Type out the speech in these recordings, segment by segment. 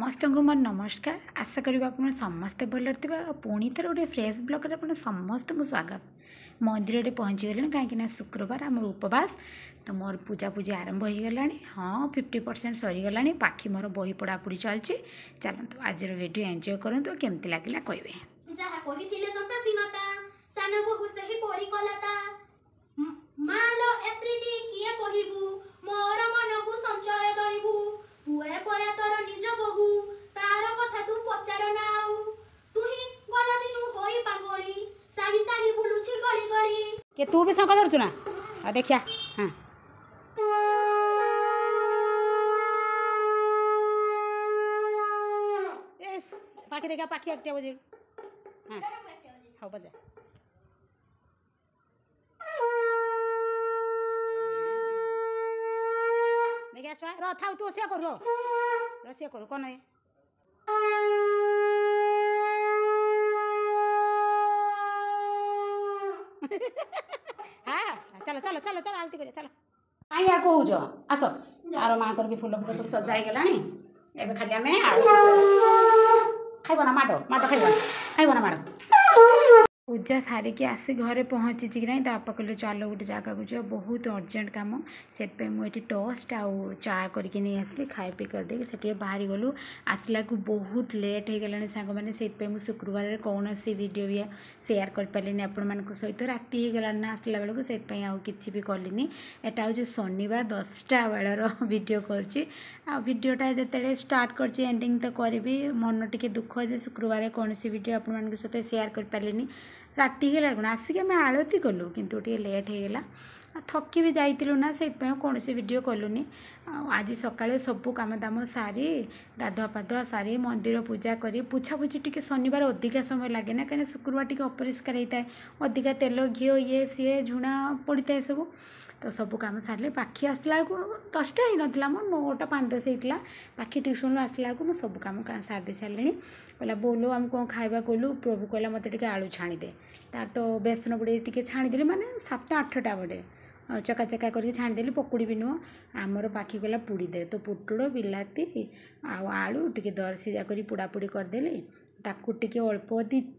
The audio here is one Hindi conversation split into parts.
समस्त को मोर नमस्कार। आशा करी आप समस्ते भल पुणी थर गोटे फ्रेश ब्लॉग आप समस्त को स्वागत। मंदिर पहुँची गले कहीं शुक्रवार आम उपवास तो मोर पूजा पूजा आरंभ हो गला। हाँ 50% सरीगला बाकी मोर बही पढ़ापढ़ी चलती। चलतु आज वीडियो एंजॉय करूँ केमती लगे कहे कि तू भी शंख धरचु ना देखिया। हाँ पाखी देखा पाखी एकटा बजे। हाँ हाँ बजा देखिया छुआ र थाउ तू से करू रसिया करू कौन है हाँ चलो चलो चलो चलो आलती करिए चलो आई या कहूज आस आर माँ भी फुल फुल सब सजा गला एवं खाली आम खाइब ना माड़ माड़ खाइब ना माड़ पूजा सारिकी आसी घरे पहुँची कि ना बापा कहले चल गोटे जगह को जा बहुत अर्जेंट कम से मुझे टोस्ट आउ चा करके नहीं आसली खाए पी करदे से बाहरी गलु आसला को बहुत लेट हो गलानी सांग मैंने से शुक्रवार कौन सी वीडियो भी शेयर कर पारे आपण मान सहित राति हो गलानी ना आसला बेलू से किसी भी कलिनी एटा हूँ शनिवार 10टा बेलर वीडियो करडियोटा जिते स्टार्ट कर एंडिंग तो करी मन टी दुख जे शुक्रवार कौन सी वीडियो आपण मान सहित शेयर कर पारे राति गला कौन आसिक आम आलती कलु किंतु टे लेट हो गला थकी भी जाइलु ना से कौन सी वीडियो कलुनी। आज सकाଳେ सबू काम दाम सारी गाधुआ पाधुआ सारी मंदिर पूजा करी पुछापुछी टी शनिवार अधिका समय लगे ना कहीं शुक्रवार टी अपरिष्कार होता है अधिका तेल घी ये सी झुणा पड़ता है सब तो सबू कम सारे पाखी आसला 10टा ही नाला मो 9टा 5-10 होता पाखी ट्यूशन आसला मुझे सब कम सारी सारे कहला बोलो आम कौन खावा कहलु प्रभु कहला मत आलू छाणीदे तार तो बेसन बुड़े टी छाणीदेली माने 7-8टा बड़े चका चका करके छाणीदेली पकुड़ी भी नुह आमर पाखी कहला पुड़ी दे तो पुटुड़ बिलाती आलू टी दर सीजा कर पोड़ापोड़ी करदेली ताकू टिके अल्प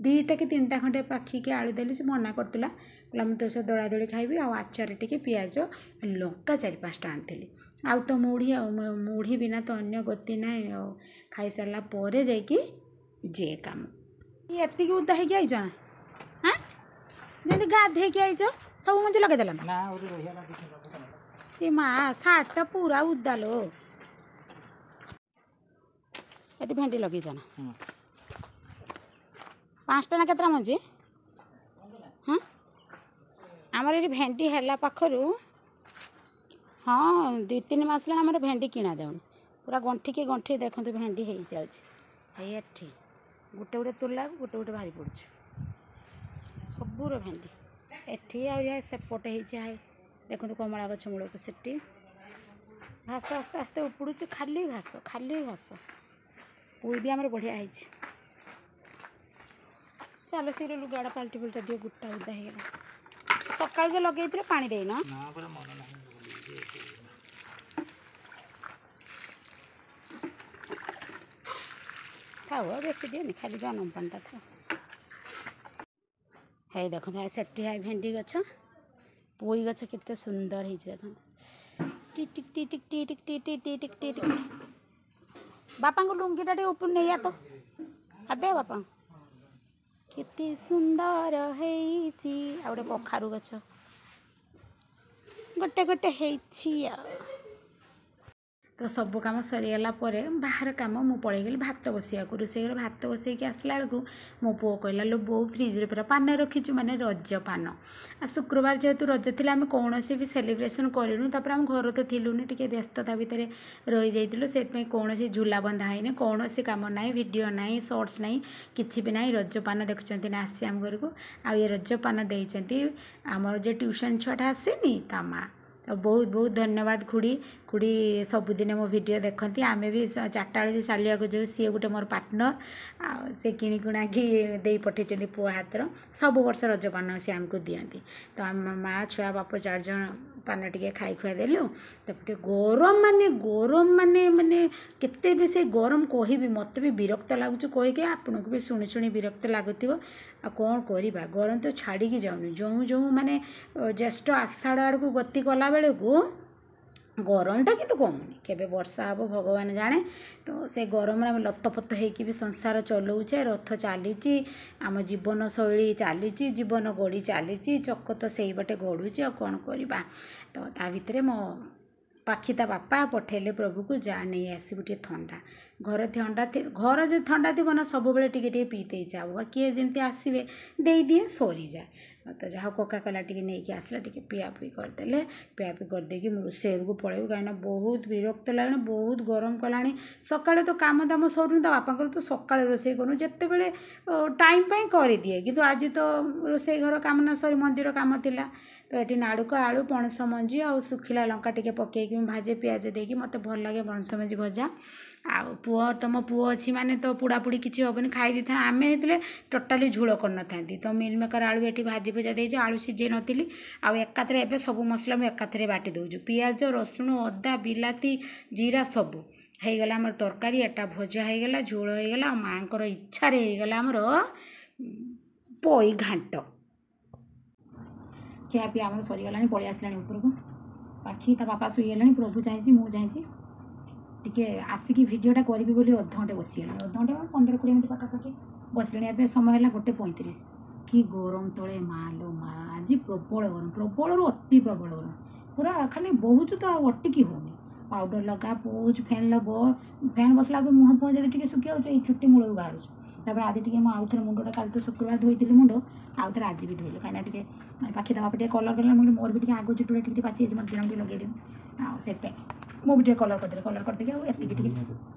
2टा कि 3टा खंडे पाखी के आलू देली से मना करतला कहला मुझे तो दड़ा दड़ी खाइबी आचार टिके पियाज लंका 4-5टा आनी आउ तो मुढ़ी बिना तो अन्य गति ना खाई सारा पर जाकि जे काम ये उदा है आई हाँ जमी गाधे आई सब मुझे लगेदेल ये माँ सार्टा पूरा उदा लो ये भेंडी लगे ना 5टा ना केतरा मंजी हाँ आमर ये भेंडी है पाखर हाँ 2-3 मास आमर भेंडी किना जाऊन पूरा गंठी के गंठी देखते भेंडी हो जाए गोटे गोटे तोला गोटे गोटे बाहरी पड़ू सबूर भेंडी एठी आ सेपटे है देखो कमला गछ मूल को सेठी घास आस्ते आस्ते उपड़ू खाली घास पुई भी आमर बढ़िया है चलो सी लुगाड़ा पाल्टी पुलटा दिए गुटा उदा हो सकाल जो लगे पानी देना थाओ बेसी दिए खाली जनम पानीटा था है देख सेठी है भेंडी गछ पोई गछ केते सुंदर है देख टिटिक टिटिक टिटिक टिटिक टिटिक टिटिक बापा को लुंगीटा टे ऊपर नहीं तो दे बापा केते सुंदर है गोटे कखारू गछ गोटे गोटे है तो सब कम सरीगला बाहर कम मु पलि गली भात बसिया रोषे घर भात बसैक आसला बेलू मो पु कहला लो बो फ्रिज पूरा पान रखीचु माने रज पान आ शुक्रवार जेहेतु रज थी आम कौन भी सेलिब्रेशन करूँ आम घर तो थिलुनि टी व्यस्तता भितर रही जाइलु से कौन झूला बंधा है कौन काम ना वीडियो ना शॉर्ट्स ना कि भी ना रजपान देखुं ना आसी आम घर को आ ये रजपान देती आमर जो ट्यूशन छुआटा आसेनी ता माँ तो बहुत बहुत धन्यवाद खुड़ी खुड़ी सबुदिन मो वीडियो देखती आम भी 4टा बेले चलिया जो सी गोटे मोर पार्टनर से किणिकुणा कि दे पठे पुआ हाथ सब वर्ष रजपान सी आमको दिखती तो आम माँ छुआ बाप 4 जन पान टे खाई खुआ देलु तापर गरम माने माने केते भी से गरम कहबी मत भी विरक्त लगुच कहीकि आपन को भी शुणी शुणी विरक्त लगुव आ कौन करवा गरम तो छाड़ी जाऊनि जो जो माने ज्येष्ठ आषाढ़ आड़ को गति कला बेले को गरमटा किंतु कमुनी केबे वर्षा हम भगवान जाने तो से गरम आम लतपत होइकी भी संसार चलाऊे रथ चली आम जीवन शैली चली जीवन गड़ी चली चक तो से बाटे गड़ुचे कौन करवा तो ता भितर मो पाखी ता बापा पठेले प्रभु को जा नहीं आसबू टे ठंडा घर ठंडा घर जो ठंडा थी ना सब बेले टे पीते इच्छा हम किए जमी आसवे दे दिए सरी जाए तो जहाँ कोका कोला टी नहीं आसला टी पियापी करदे पियापी करदे रोषेई को पलैबू कहीं बहुत विरक्त लगे बहुत गरम कला सका तो कम दाम सरूनी तो बापा तो सका रोषे करूँ जिते बड़े टाइम कर दिए कि आज तो रोषे घर कम ना सरी मंदिर कम थिला तो ये नाड़ुक आलू पणस मंजी आ सुखिला लंका टे पकईकि भाजे पिज देकी मत भल लगे पणस मंजी भजा आ पुओ तुम पुओ अच्छी माने तो पोड़ापोड़ी किसी हेनी खाई था आम होते टोटाली झोल कर तो मिल मेकर आलू ये भाजी भुजा दे आलू सीझे नी आकाथरे एवं सब मसला मुझे एकाथरे बाटी दूँ पियाज रसुण अदा बिलाती जीरा सब होगला आम तरकारी एटा भजा होगला झोल होगला माँ को इच्छा होगला आमर पई घाट क्या पी आम सरीगला पलि आसला ऊपर को पाखी ता बापा शुईगला प्रभु चाहिए मुझे चाहिए टी आसिक भिडटा करी बोली अधघंटे बसीगला अधघंटे 15-20 मिनट पाखापाखि बसले ए समय है 1:35 कि गरम तले मालो माँ आज प्रबल गरम प्रबल अति प्रबल गरम पूरा खाली बहुत तो अटिकी होनी पाउडर लगा पोज फैन लग फैन बसला मुह फुह जब सुखी जाए चुट्टी मूल बाहर तापर आज टी आउ थे मुंडा काल तो शुक्रवार धोई मुंड आउ थे आज भी धोइल कहीं टे पाखी दवा टे कलर कला मोर भी आग चुटुड़ा टी पाची मत दिन टे लगे से मो भी कलर करदे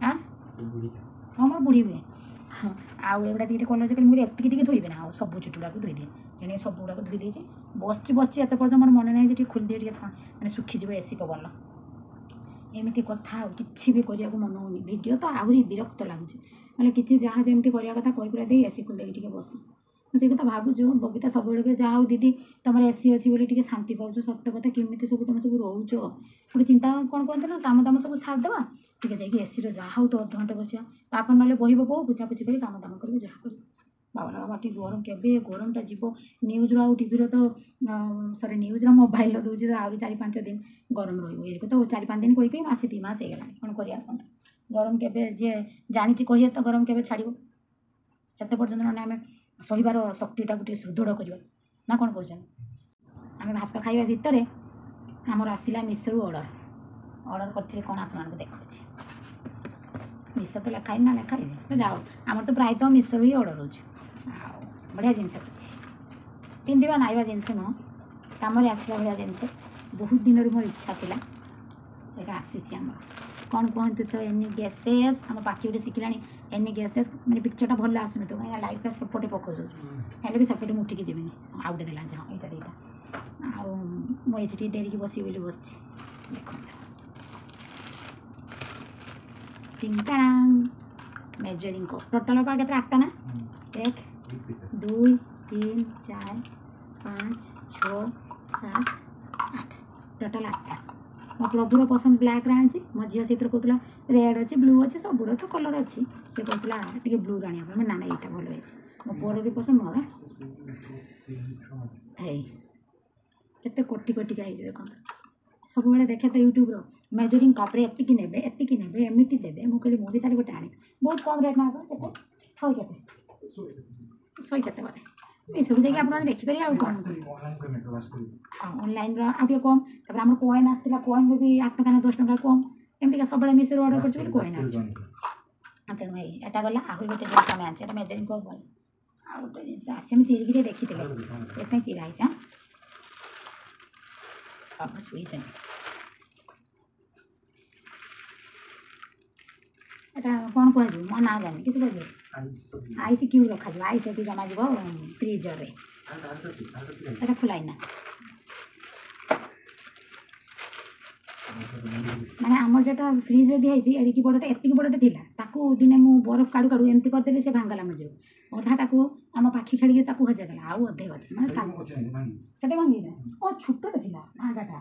हाँ हाँ मोर बुढ़ी हुए हाँ आउ एगुड़ा टे कलर जगह मुझे एतिक धोबे ना सब चुटुड़ा को धोईदे से सब गुड़ा धोई देचे बस एत पर्यटन मोर मन नहीं खोलदे मैंने सुखीज एसी पवन एमती कथा कि भी करने को मन होनी भिड तो आहरी विरक्त लगुच मतलब किसी जहाँ जमी करवा कथा कर एसी खोलदे टे बस से कथा भावुँ बबीता सब जहाँ दीदी तुम एसी अच्छी बोली शांति पाच सत्य कथा केमी सब तुम सब रोच गोटे चिंता कौन कहते ना काम दाम सब सारिदेवा टे जाकि एसी जहाँ तो अधघंटे बसिया तापर ना बही पो पूछापुछी कर काम दाम कर जहाँ कर बाबा बाकी गरम के गरमटा जीव न्यूज रो टीवी रो तो सरी न्यूज रो मोबाइल दूसरी तो आहरी 4-5 दिन गरम रही तो 4-5 दिन कही मासे 2 मास होगा कौन कर गरम के जी जानी कही तो गरम के छाड़ से पर्यटन ना आम सहीबार शक्तिटा गोटे सुदृढ़ करवा ना कौन कर आम भात खाइबा भितर आमर आसला मिशो ऑर्डर करते कौन आपको देखा मिशो तो लिखाई ना लिखाई तो जाओ आम तो प्रायत मिशो ही ऑर्डर हो बढ़िया जिनस पिंधा नाइबा जिनस नुह कम आसला भाया जिनस बहुत दिन मोर इच्छा था से आसी कौन कहते तो एनी गैसेस आम पाखी गोटे शिखला एनी गैसेस मैंने पिक्चरटा भल आसन तो कहीं लाइटा सेपटे पकाऊ हेल्ले भी सेपटे मुठिकी जीवन आउटे देला जहाँ यहाँ देता आउे डेरिकी बस बोली बस देख मेजरिंग कप टोटाल का 8टा ना 1 2 3 4 5 6 7 8 टोटाल 8टा मो प्रभुर पसंद ब्लैक आनी मो झील से कहला रेड अच्छे ब्लू अच्छे सबूर तो कलर अच्छी से कहला टे ब्लू आने ना ना यहाँ भल है मो पुअर भी पसंद मोर है केते कोटी कोटिका देख सब देखे तो यूट्यूब रो मेजरिंग कप्रे एतिकी ने एमती देवे मुझे मुझे तार गोटे आने बहुत कम रेट ना के 100 के बोधे ये सब देखिए आप देखिपारे आ कौन हाँ ऑनलाइन आगे कम तब आम कॉइन आसला कॉइन भी 8 टका 10 टका कम एमती सब मिशो ऑर्डर कर कॉइन आ तेणु यहाँ गला आहरी गोटे जिन आम आने मेजरिंग कप भल आ गोटे जिन आसी चिरिकी देखी से चिराई बाबा शुई यहाँ कौन कह मो ना जानी किस कह आईस क्यू रखा आईस ये जमा फ्रिजर ये खुलाई ना ମାନେ ଆମର ଯେଉଁଟା ଫ୍ରିଜ୍ରେ ଦିଆହେଇଛି ଏଡ଼ିକି ବଡ଼ଟା ଏତିକି ବଡ଼ଟେ ଥିଲା ତାକୁ ଦିନେ ମୁଁ ବରଫ କାଢ଼ୁ କାଢ଼ୁ ଏମିତି କରିଦେଲି ସେ ଭାଙ୍ଗଲା ମଝିରୁ ଅଧାଟାକୁ ଆମ ପାଖି ଖେଳିକି ତାକୁ ହଜାଇ ଦେଲା ଆଉ ଅଧେ ଅଛି ମାନେ ସେଟା ଭାଙ୍ଗିଲା ଓ ଛୋଟଟେ ଥିଲା ଭାଙ୍ଗାଟା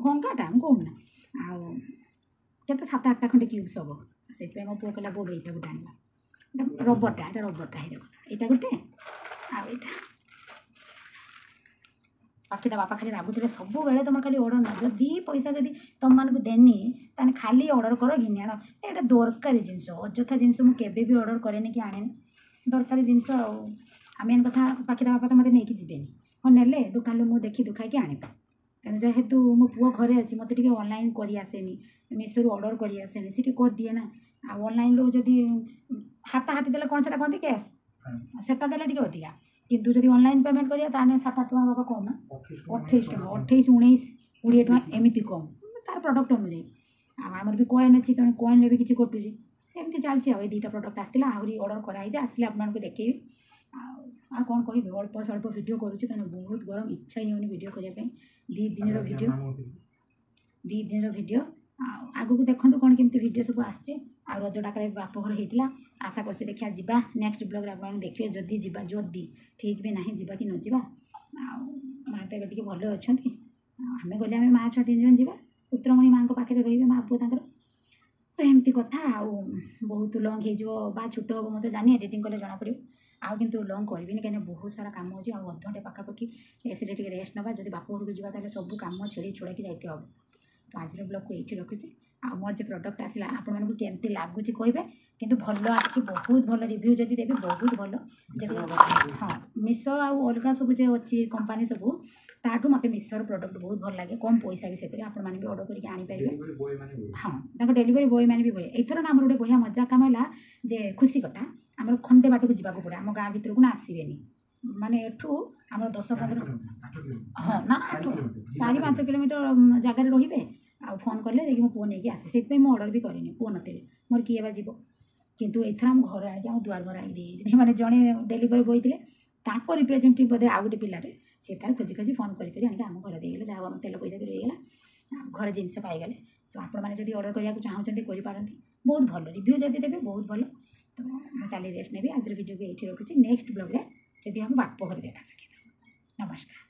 ଭଙ୍ଗାଟା ମୁଁ କହୁନି ନା ଆଉ କେତେ 7-8ଟା ଖଣ୍ଡେ କ୍ୟୁବ୍ସ ହେବ ସେଥିପାଇଁ ମୋ ପୁଅ କହିଲା ବୋର୍ଡ଼ ଏଇଟା ଗୋଟେ ଆଣିବା ଏଇଟା ରବରଟା ହେଇ ଦେଖ ଏଇଟା ଗୋଟେ ଆଉ ଏଇଟା ବାକି ତା ବାପା ଖାଲି ରାଗୁଥିଲେ ସବୁବେଳେ ତୁମର ଖାଲି ଅର୍ଡ଼ର ନା ଯଦି ପଇସା ଯଦି ତୁମମାନଙ୍କୁ ଦେନି ତାହେଲେ ଖାଲି ଅର୍ଡ଼ର କର ଘିନି ଆଣ ଏଇଟା ଦରକାରୀ ଜିନିଷ ଅଯଥା ଜିନିଷ ମୁଁ କେବେ ବି ଅର୍ଡ଼ର କରେନି କି ଆଣେନି ଦରକାରୀ ଜିନିଷ ଆଉ ଆମେ ଏମିତି କଥା ବାକି ତା ବାପା ତ ମୋତେ ନେଇକି ଯିବେନି ହଁ ନେଲେ ଦୋକାନରୁ ମୁଁ ଦେଖି ଦୁଖାଇକି ଆଣିବି ତେଣୁ ଯେହେତୁ ମୋ ପୁଅ ଘରେ ଅଛି ମୋତେ ଟିକେ ଅନଲାଇନ୍ କରି ଆସେନି ମିଶୋରୁ ଅର୍ଡ଼ର କରି ଆସେନି ସେଠି କରିଦିଏ ନା ଆଉ ଅନଲାଇନ୍ରୁ ଯଦି ହାତାହାତି ଦେଲେ କ'ଣ ସେଟା କହନ୍ତି କ୍ୟାସ୍ ସେଟା ଦେଲେ ଟିକେ ଅଧିକା କିନ୍ତୁ ଯଦି ଅନଲାଇନ୍ ପେମେଣ୍ଟ କରିବା ତାହେଲେ 7-8 ଟଙ୍କା ବାବା କମ୍ ନା 28 ଟଙ୍କା 28, 19, 20 ଟଙ୍କା ଏମିତି କମ୍ ତାର ପ୍ରଡ଼କ୍ଟ ଅନୁଯାୟୀ ଆଉ ଆମର ବି କଏନ୍ ଅଛି ତେଣୁ କଏନ୍ରେ ବି କିଛି କଟୁଛି ଏମିତି ଚାଲିଛି ଆଉ ଏଇ 2ଟା ପ୍ରଡ଼କ୍ଟ ଆସିଥିଲା ଆହୁରି ଅର୍ଡ଼ର କରାହେଇଛି ଆସିଲେ ଆପଣମାନଙ୍କୁ ଦେଖେଇବି ଆଉ କ'ଣ କହିବି ଅଳ୍ପ ସ୍ୱଳ୍ପ ଭିଡ଼ିଓ କରୁଛି କାରଣ ବହୁତ ଗରମ ଇଚ୍ଛା ହିଁ ହେଉନି ଭିଡ଼ିଓ କରିବା ପାଇଁ 2 ଦିନର ଭିଡ଼ିଓ ଆଉ ଆଗକୁ ଦେଖନ୍ତୁ କ'ଣ କେମିତି ଭିଡ଼ିଓ ସବୁ ଆସିଛି ଆଉ ରଜ ଡାକରେ ବାପ ଘର ହେଇଥିଲା ଆଶା କରୁଛି ଦେଖିବା ଯିବା ନେକ୍ସଟ ବ୍ଲଗ୍ରେ ଆପଣମାନେ ଦେଖିବେ ଯଦି ଯିବା ଯଦି ଠିକ୍ ବି ନାହିଁ ଯିବା କି ନ ଯିବା ଆଉ ମାଆ ତ ଏବେ ଟିକେ ଭଲ ଅଛନ୍ତି ଆମେ ଗଲେ ଆମେ ମାଆ ଛୁଆ 3 ଜଣ ଯିବା ପୁତ୍ରମଣି ମାଆଙ୍କ ପାଖରେ ରହିବେ ମାଆ ପୁଅ ତାଙ୍କର ତ ଏମିତି କଥା ଆଉ ବହୁତ ଲଙ୍ଗ୍ ହେଇଯିବ ବା ଛୋଟ ହେବ ମୋତେ ଜାଣି ଏଡ଼ିଟିଂ କଲେ ଜଣାପଡ଼ିବ ଆଉ କିନ୍ତୁ ଲଙ୍ଗ୍ କରିବିନି କାହିଁକିନା ବହୁତ ସାରା କାମ ଅଛି ଆଉ ଅଧଘଣ୍ଟେ ପାଖାପାଖି ଏସିରେ ଟିକେ ରେଷ୍ଟ ନେବା ଯଦି ବାପ ଘରକୁ ଯିବା ତାହେଲେ ସବୁ କାମ ଛିଡ଼େଇ ଛୁଡ଼ାକି ଯାଇତେ ହେବ ତ ଆଜିର ବ୍ଲଗ୍କୁ ଏଇଠି ରଖୁଛି ଆଉ ମୋର ଯେ ପ୍ରଡ଼କ୍ଟ ଆସିଲା ଆପଣମାନଙ୍କୁ କେମିତି ଲାଗୁଛି କହିବେ କିନ୍ତୁ ଭଲ ଆସିଛି ବହୁତ ଭଲ ରିଭ୍ୟୁ ଯଦି ଦେବି ବହୁତ ଭଲ ଯଦି ହଁ ମିଶୋ ଆଉ ଅଲଗା ସବୁ ଯେ ଅଛି କମ୍ପାନୀ ସବୁ ତାଠୁ ମୋତେ ମିଶୋର ପ୍ରଡ଼କ୍ଟ ବହୁତ ଭଲ ଲାଗେ କମ୍ ପଇସା ବି ସେଥିରେ ଆପଣମାନେ ବି ଅର୍ଡ଼ର କରିକି ଆଣିପାରିବେ ହଁ ତାଙ୍କ ଡେଲିଭରି ବୟ ମାନେ ବି ବଢ଼ିଆ ଏଥର ନା ଆମର ଗୋଟେ ବଢ଼ିଆ ମଜା କାମ ହେଲା ଯେ ଖୁସି କଥା ଆମର ଖଣ୍ଡେ ବାଟକୁ ଯିବାକୁ ପଡ଼େ ଆମ ଗାଁ ଭିତରକୁ ନା ଆସିବେନି ମାନେ ଏଠୁ ଆମର 10-15 ହଁ ନା 4-5 କିଲୋମିଟର ଜାଗାରେ ରହିବେ ଆଉ ଫୋନ୍ କଲେ ଯାଇକି ମୋ ପୁଅ ନେଇକି ଆସେ ସେଥିପାଇଁ ମୁଁ ଅର୍ଡ଼ର ବି କରିନି ପୁଅ ନଥିଲେ ମୋର କିଏ ବା ଯିବ କିନ୍ତୁ ଏଥର ଆମ ଘରେ ଆଣିକି ଆମ ଦୁଆର ଘର ଆଣିକି ଦେଇଯାଇଛି ମାନେ ଜଣେ ଡେଲିଭରି ବୟ ଥିଲେ ତାଙ୍କ ରିପ୍ରେଜେଣ୍ଟେଟିଭ୍ ବୋଧେ ଆଉ ଗୋଟେ ପିଲାଟେ ସେ ତାର ଖୋଜି ଫୋନ୍ କରି ଆଣିକି ଆମ ଘରେ ଦେଇଗଲେ ଯାହା ଆମ ତେଲ ପଇସା ବି ରହିଗଲା ଘରେ ଜିନିଷ ପାଇଗଲେ ତ ଆପଣମାନେ ଯଦି ଅର୍ଡ଼ର କରିବାକୁ ଚାହୁଁଛନ୍ତି କରିପାରନ୍ତି ବହୁତ ଭଲ ରିଭ୍ୟୁ ଯଦି ଦେବେ ବହୁତ ଭଲ ତ ମୁଁ ଚାଲି ରେଷ୍ଟ ନେବି ଆଜିର ଭିଡ଼ିଓ ବି ଏଇଠି ରଖୁଛି ନେକ୍ସଟ ବ୍ଲଗ୍ରେ ଯଦି ଆମ ବାପ ଘରେ ଦେଖା ସାକ୍ଷାତ ନମସ୍କାର।